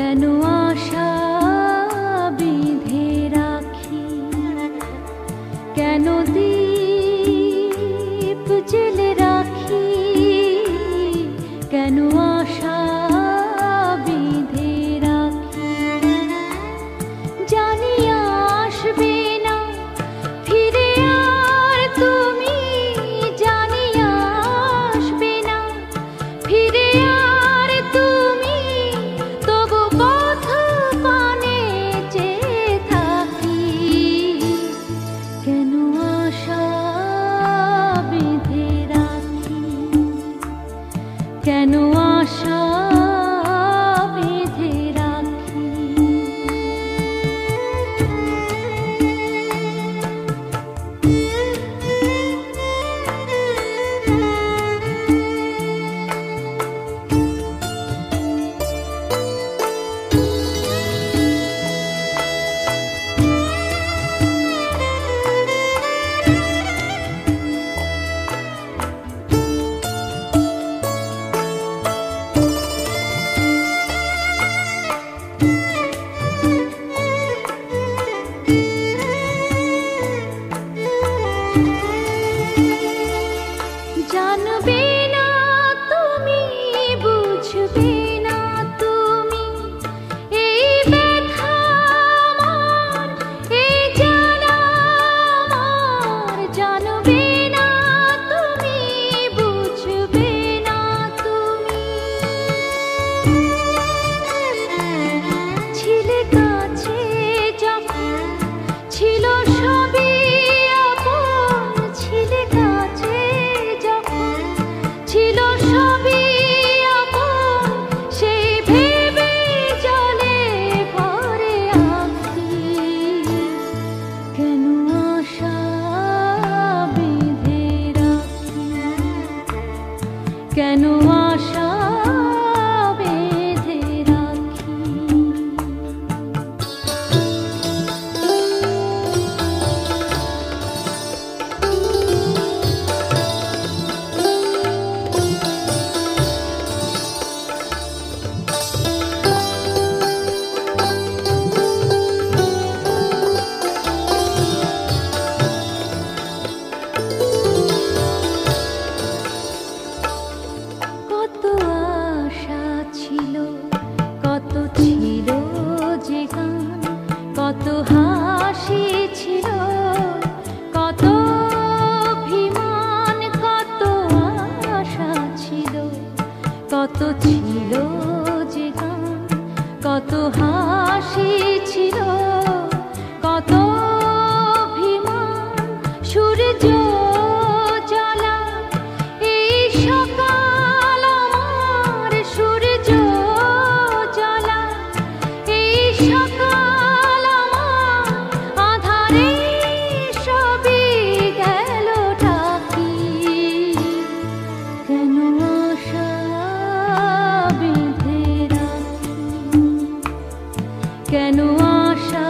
কেন আশা বেঁধে রাখি, কেন দীপ জেলে রাখি, কেন আশা বেঁধে রাখি। জানি আসবে না ফিরে আর তুমি, জানি আসবে না ফিরে আর তুমি, তবু পথ পানে চেয়ে থাকি। কেন আশা বেঁধে রাখি, কেন আশা বেঁধে রাখি। জানবে না তুমি, বুঝবে না তুমি, এই ব্যথা আমার, এই জ্বালা আমার। জানবে না তুমি, বুঝবে না তুমি, ছিলে কাছে যখন ছিল সবই আপন, ছিলে কাছে ছিল সবই আপন, সেই ভেবে জলে ভরে আঁখি। কেন আশা বেঁধে রাখি, কেন আশা বেঁধে রাখি। কত আশা ছিল, কত ছিল যে গান, কত হাসি ছিল, কত অভিমান, কত আশা ছিল, কত ছিল যে গান, কত হাসি ছিল, কত অভিমান। সূর্য জ্বলা এই সকাল আমার, সূর্য জ্বলা এই সকাল আমার, আধারে সবই গেল ঢাকি। কেন আশা বেঁধে রাখি, কেন আশা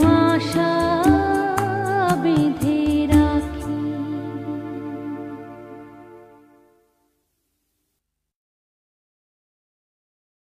আশা